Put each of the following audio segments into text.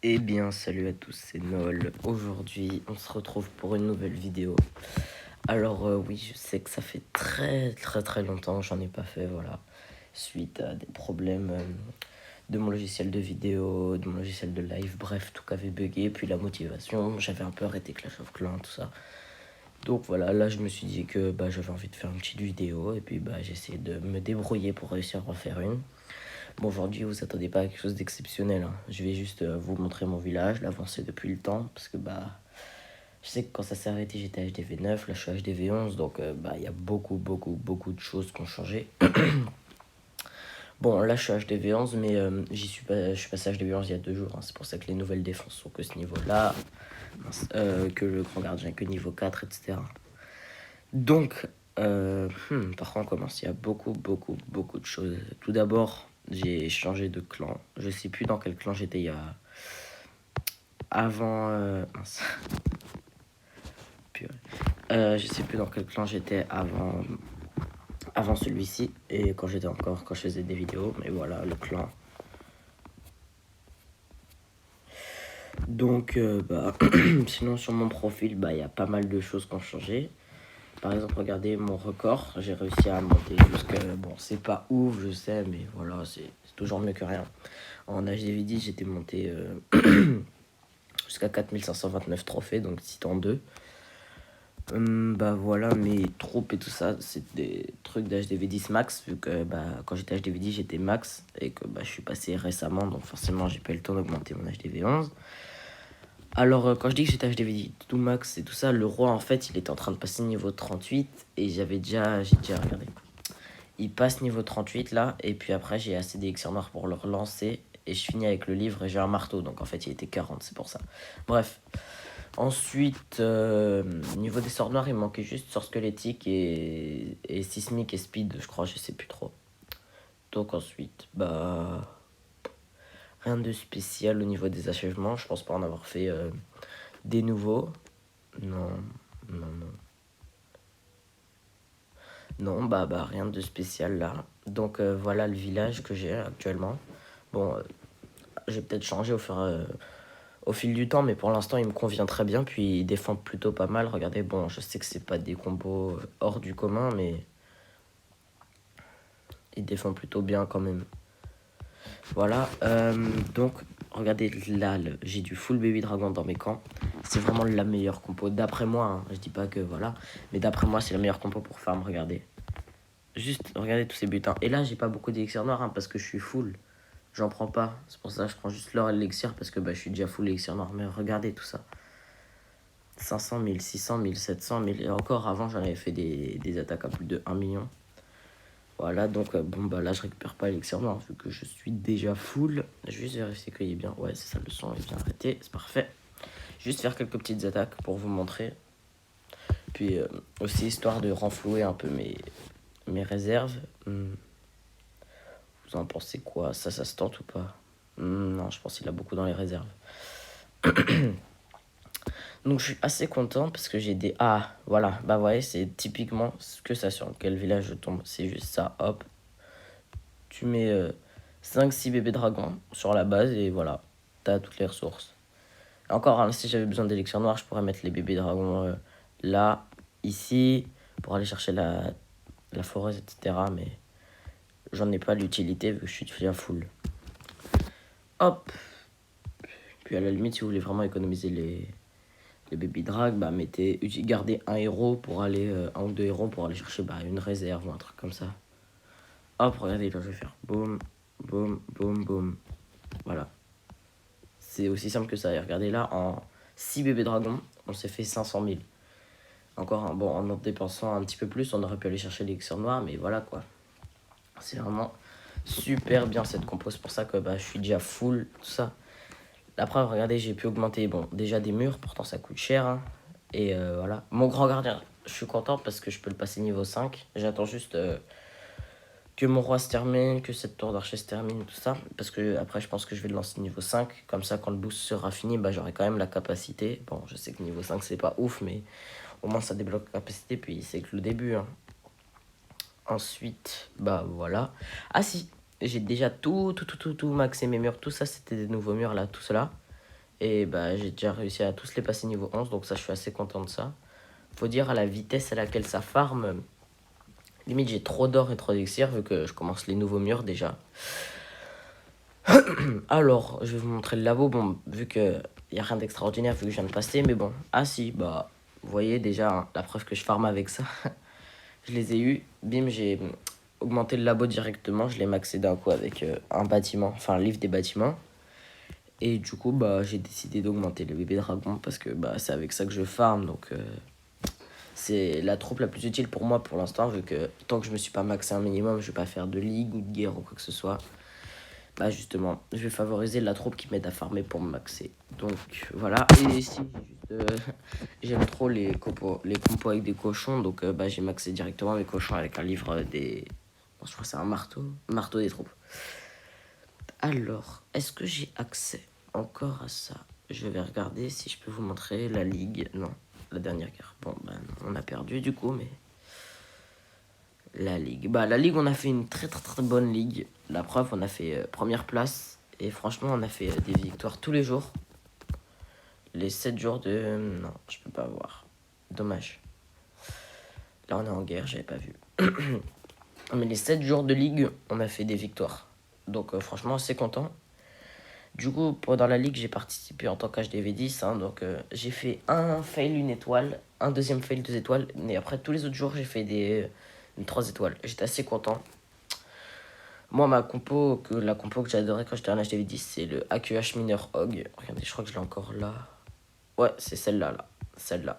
Eh bien, salut à tous, c'est Noël. Aujourd'hui, on se retrouve pour une nouvelle vidéo. Alors, oui, je sais que ça fait très longtemps que j'en ai pas fait, voilà. Suite à des problèmes de mon logiciel de vidéo, de mon logiciel de live, bref, tout avait bugué. Puis la motivation, j'avais un peu arrêté Clash of Clans, tout ça. Donc voilà, là, je me suis dit que j'avais envie de faire une petite vidéo. Et puis, j'ai essayé de me débrouiller pour réussir à en faire une. Bon, aujourd'hui, vous attendez pas à quelque chose d'exceptionnel, hein. Je vais juste vous montrer mon village, l'avancer depuis le temps, parce que je sais que quand ça s'est arrêté, j'étais HDV9, là je suis HDV11, donc il y a beaucoup de choses qui ont changé. Bon, là je suis HDV11, mais je suis passé HDV11 il y a 2 jours, hein. C'est pour ça que les nouvelles défenses sont que ce niveau-là, que le grand gardien est que niveau 4, etc. Donc, par contre, on commence, il y a beaucoup de choses. Tout d'abord, j'ai changé de clan. Je sais plus dans quel clan j'étais il y a... Avant... mince. Purée. Je sais plus dans quel clan j'étais avant celui-ci. Et quand je faisais des vidéos. Mais voilà, le clan. Donc, sinon sur mon profil, il y a pas mal de choses qui ont changé. Par exemple, regardez mon record, j'ai réussi à monter jusqu'à... Bon, c'est pas ouf, je sais, mais voilà, c'est toujours mieux que rien. En HDV10, j'étais monté jusqu'à 4529 trophées, donc titan 2. Voilà, mes troupes et tout ça, c'est des trucs d'HDV10 max, vu que quand j'étais HDV10, j'étais max, et que je suis passé récemment, donc forcément, j'ai pas eu le temps d'augmenter mon HDV11. Alors, quand je dis que j'étais HDV tout max et tout ça, le roi, en fait, il était en train de passer niveau 38 et j'ai déjà regardé. Il passe niveau 38 là, et puis après, j'ai assez d'élixir noir pour le relancer et je finis avec le livre et j'ai un marteau, donc en fait, il était 40, c'est pour ça. Bref. Ensuite, niveau des sorts noirs, il me manquait juste sort squelettique et sismique et speed, je crois, je sais plus trop. Donc ensuite, rien de spécial au niveau des achèvements. Je pense pas en avoir fait des nouveaux. Non. Non, rien de spécial là. Donc voilà le village que j'ai actuellement. Bon, j'ai peut-être changé au fil du temps, mais pour l'instant il me convient très bien. Puis il défend plutôt pas mal. Regardez, bon, je sais que c'est pas des combos hors du commun, mais il défend plutôt bien quand même. Voilà, donc regardez là, j'ai du full baby dragon dans mes camps. C'est vraiment la meilleure compo, d'après moi, hein. Je dis pas que voilà, mais d'après moi c'est la meilleure compo pour farm, regardez. Juste, regardez tous ces butins. Et là j'ai pas beaucoup d'élixir noir, hein, parce que je suis full. J'en prends pas, c'est pour ça que je prends juste l'or et l'élixir, parce que je suis déjà full élixir noir. Mais regardez tout ça. 500 000, 600 000, 700 000, et encore avant j'en avais fait des attaques à plus de 1 million. Voilà, donc là je récupère pas l'élixir noir vu que je suis déjà full. Je vais juste vérifier qu'il est bien. Ouais, c'est ça, le son est bien arrêté, c'est parfait. Juste faire quelques petites attaques pour vous montrer. Puis aussi histoire de renflouer un peu mes réserves. Vous en pensez quoi? Ça se tente ou pas? Non, je pense qu'il a beaucoup dans les réserves. Donc je suis assez content parce que j'ai des... Ah, voilà, ouais, c'est typiquement ce que ça sur quel village je tombe. C'est juste ça, hop. Tu mets 5-6 bébés dragons sur la base et voilà, t'as toutes les ressources. Encore, hein, si j'avais besoin d'élixir noir, je pourrais mettre les bébés dragons là, ici, pour aller chercher la forêt, etc. Mais j'en ai pas l'utilité vu que je suis déjà full. Hop. Puis à la limite, si vous voulez vraiment économiser les baby drag, gardez un héros pour aller, un ou deux héros pour aller chercher une réserve ou un truc comme ça. Hop, regardez, là je vais faire boum, boum, boum, boum. Voilà. C'est aussi simple que ça. Et regardez là, en 6 bébés dragons, on s'est fait 500 000. Encore, en en dépensant un petit peu plus, on aurait pu aller chercher l'élixir noir, mais voilà quoi. C'est vraiment super bien cette compo. C'est pour ça que je suis déjà full, tout ça. Après, regardez, j'ai pu augmenter, déjà des murs, pourtant ça coûte cher, hein. Et voilà. Mon grand gardien, je suis content parce que je peux le passer niveau 5. J'attends juste que mon roi se termine, que cette tour d'archer se termine, tout ça. Parce que après, je pense que je vais le lancer niveau 5. Comme ça, quand le boost sera fini, j'aurai quand même la capacité. Bon, je sais que niveau 5, c'est pas ouf, mais au moins ça débloque la capacité. Puis c'est que le début, hein. Ensuite, voilà. Ah si, j'ai déjà tout maxé mes murs. Tout ça, c'était des nouveaux murs là, tout cela. Et bah, j'ai déjà réussi à tous les passer niveau 11, donc ça, je suis assez content de ça. Faut dire à la vitesse à laquelle ça farm. Limite, j'ai trop d'or et trop d'élixir vu que je commence les nouveaux murs déjà. Alors, je vais vous montrer le labo. Bon, vu que y a rien d'extraordinaire vu que je viens de passer, mais bon. Ah si, bah, vous voyez déjà hein, la preuve que je farm avec ça. Je les ai eu. Bim, j'ai augmenté le labo directement. Je l'ai maxé d'un coup avec un bâtiment, enfin un livre des bâtiments. Et du coup, bah, j'ai décidé d'augmenter le bébé dragon parce que bah, c'est avec ça que je farm. Donc, c'est la troupe la plus utile pour moi pour l'instant, vu que tant que je me suis pas maxé un minimum, je vais pas faire de ligue ou de guerre ou quoi que ce soit. Bah justement, je vais favoriser la troupe qui m'aide à farmer pour me maxer. Donc voilà, et si j'aime trop les compos avec des cochons, donc bah, j'ai maxé directement mes cochons avec un livre des... Bon, je crois que c'est un marteau des troupes. Alors, est-ce que j'ai accès encore à ça? Je vais regarder si je peux vous montrer la ligue. Non, la dernière guerre. Bon, bah on a perdu du coup, mais... La ligue. Bah, la ligue, on a fait une très très très bonne ligue. La preuve, on a fait première place. Et franchement, on a fait des victoires tous les jours. Les 7 jours de... Non, je peux pas voir. Dommage. Là, on est en guerre, j'avais pas vu. Mais les 7 jours de ligue, on a fait des victoires. Donc, franchement, assez content. Du coup, pendant la ligue, j'ai participé en tant qu'HDV10. Hein, donc, j'ai fait un fail, une étoile. Un deuxième fail, 2 étoiles. Et après, tous les autres jours, j'ai fait des 3 étoiles. J'étais assez content. Moi, la compo que j'adorais quand j'étais en HDV10, c'est le AQH Mineur Hog. Regardez, je crois que je l'ai encore là. Ouais, c'est celle-là, là. Celle-là.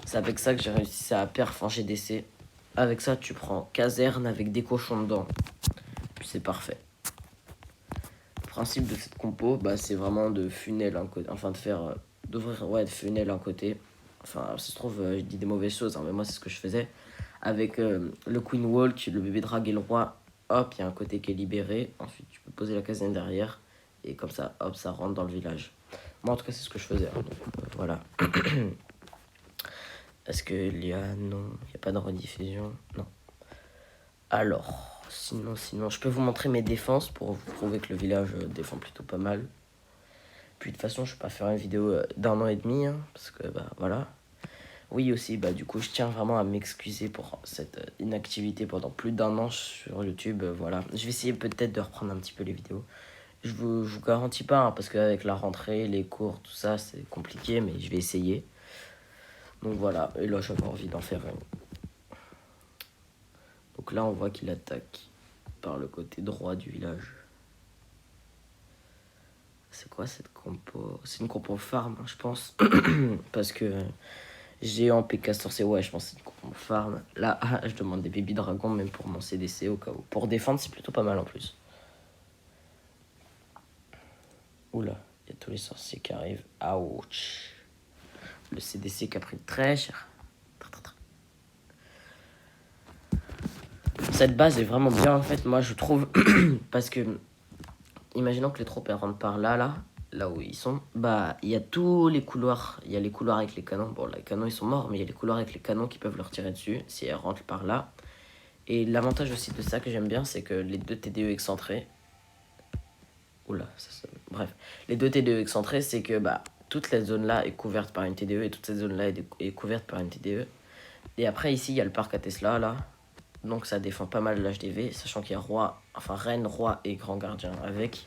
C'est avec ça que j'ai réussi à perf en GDC. Avec ça, tu prends caserne avec des cochons dedans. Puis c'est parfait. Le principe de cette compo, bah, c'est vraiment de funnel un côté. Enfin, de faire. D'ouvrir, ouais, de funnel un côté. Enfin, ça se trouve, je dis des mauvaises choses, hein, mais moi, c'est ce que je faisais. Avec le Queen Walk, le bébé drag et le roi. Hop, il y a un côté qui est libéré. Ensuite, tu peux poser la caserne derrière. Et comme ça, hop, ça rentre dans le village. Moi, en tout cas, c'est ce que je faisais. Hein, donc, voilà. Est-ce qu'il y a... Non, il n'y a pas de rediffusion. Non. Alors, sinon, je peux vous montrer mes défenses pour vous prouver que le village défend plutôt pas mal. Puis de toute façon, je vais pas faire une vidéo d'un an et demi, hein, parce que, bah, voilà. Oui aussi, bah du coup je tiens vraiment à m'excuser pour cette inactivité pendant plus d'un an sur YouTube, voilà. Je vais essayer peut-être de reprendre un petit peu les vidéos. Je vous garantis pas, hein, parce qu'avec la rentrée, les cours, tout ça, c'est compliqué, mais je vais essayer. Donc voilà, et là j'avais envie d'en faire une. Donc là on voit qu'il attaque par le côté droit du village. C'est quoi cette compo? C'est une compo farm, hein, je pense, parce que... Géant PK sorcier, ouais, je pense que c'est du coup on farm. Là, je demande des baby dragons même pour mon CDC au cas où. Pour défendre, c'est plutôt pas mal en plus. Oula, il y a tous les sorciers qui arrivent. Ouch. Le CDC qui a pris très cher. Cette base est vraiment bien en fait, moi je trouve. Parce que, imaginons que les troupes elles rentrent par là où ils sont, bah il y a tous les couloirs, il y a les couloirs avec les canons, bon les canons ils sont morts, mais il y a les couloirs avec les canons qui peuvent leur tirer dessus si elles rentrent par là. Et l'avantage aussi de ça que j'aime bien, c'est que les deux TDE excentrés, oula, bref, les deux TDE excentrés, c'est que bah toute la zone là est couverte par une TDE et toute cette zone là est couverte par une TDE. Et après ici il y a le parc à Tesla là, donc ça défend pas mal l'HDV, sachant qu'il y a reine, roi et grand gardien avec.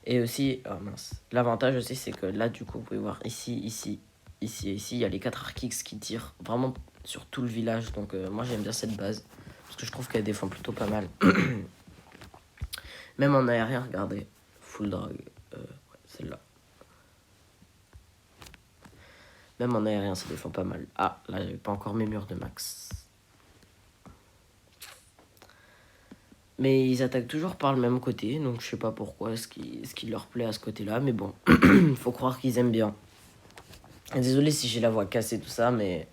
Et aussi, oh mince, l'avantage aussi c'est que là du coup vous pouvez voir ici, il y a les 4 Arkix qui tirent vraiment sur tout le village. Donc moi j'aime bien cette base, parce que je trouve qu'elle défend plutôt pas mal. Même en aérien, regardez, full drag, ouais, celle-là. Même en aérien ça défend pas mal. Ah, là j'avais pas encore mes murs de max. Mais ils attaquent toujours par le même côté, donc je sais pas pourquoi, ce qui leur plaît à ce côté-là, mais bon, faut croire qu'ils aiment bien. Désolé si j'ai la voix cassée, tout ça, mais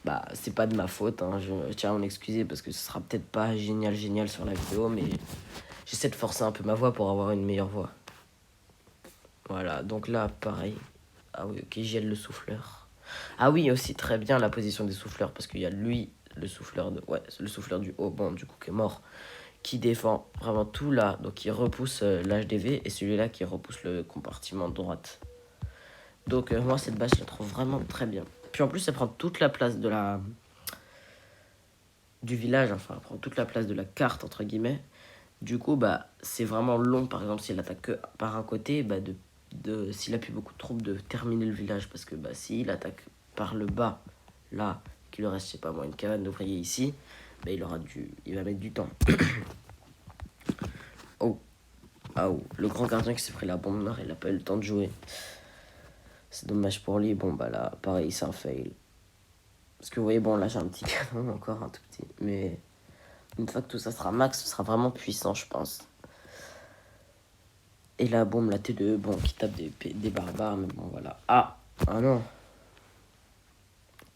bah c'est pas de ma faute, hein. Je tiens à m'en excuser parce que ce sera peut-être pas génial sur la vidéo, mais j'essaie de forcer un peu ma voix pour avoir une meilleure voix. Voilà, donc là, pareil. Ah oui, ok, gèle le souffleur. Ah oui, aussi très bien la position des souffleurs, parce qu'il y a lui, le souffleur de... Ouais, le souffleur du haut, bon, du coup, qui est mort, qui défend vraiment tout là, donc qui repousse l'HDV, et celui-là qui repousse le compartiment de droite. Donc moi cette base je la trouve vraiment très bien. Puis en plus elle prend toute la place du village, enfin elle prend toute la place de la carte entre guillemets. Du coup bah c'est vraiment long par exemple si elle attaque que par un côté, bah s'il a plus beaucoup de troupes de terminer le village, parce que bah s'il attaque par le bas là, qu'il lui reste je sais pas moi une cabane d'ouvriers ici, bah il va mettre du temps. Oh, ah oh, le grand gardien qui s'est pris la bombe noire, il a pas eu le temps de jouer. C'est dommage pour lui. Bon, bah là, pareil, c'est un fail. Parce que vous voyez, bon, là, j'ai un petit canon encore, un tout petit. Mais une fois que tout ça sera max, ce sera vraiment puissant, je pense. Et la bombe, la T2, bon, qui tape des barbares, mais bon, voilà. Ah non.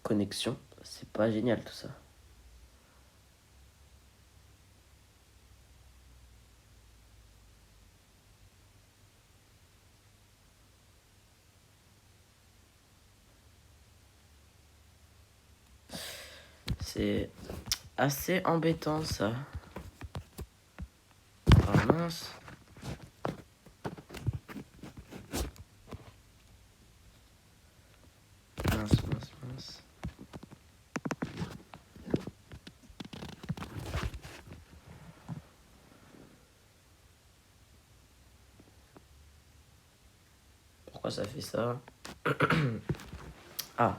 Connexion, c'est pas génial tout ça. C'est assez embêtant ça. Ah mince. Mince. Pourquoi ça fait ça? Ah,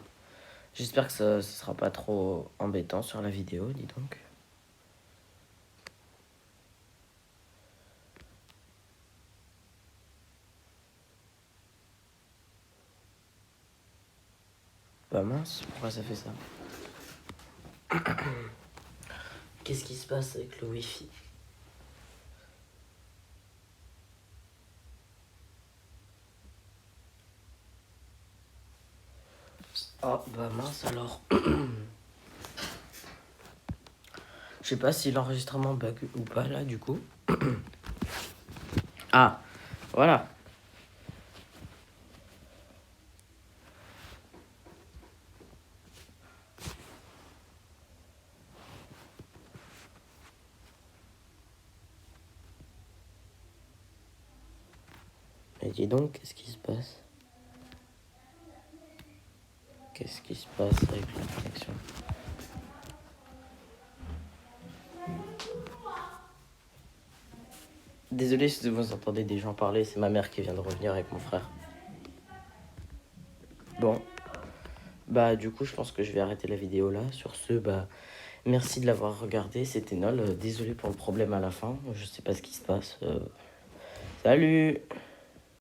j'espère que ça sera pas trop embêtant sur la vidéo, dis donc. Bah mince, pourquoi ça fait ça? Qu'est-ce qui se passe avec le Wi-Fi? Oh, bah mince alors. Je sais pas si l'enregistrement bug ou pas là du coup. Ah, voilà. Et dis donc, qu'est-ce qui se passe? Qu'est-ce qui se passe avec la connexion? Désolé si vous entendez des gens parler, c'est ma mère qui vient de revenir avec mon frère. Bon, bah du coup je pense que je vais arrêter la vidéo là. Sur ce, bah merci de l'avoir regardé, c'était Nol. Désolé pour le problème à la fin, je sais pas ce qui se passe. Salut!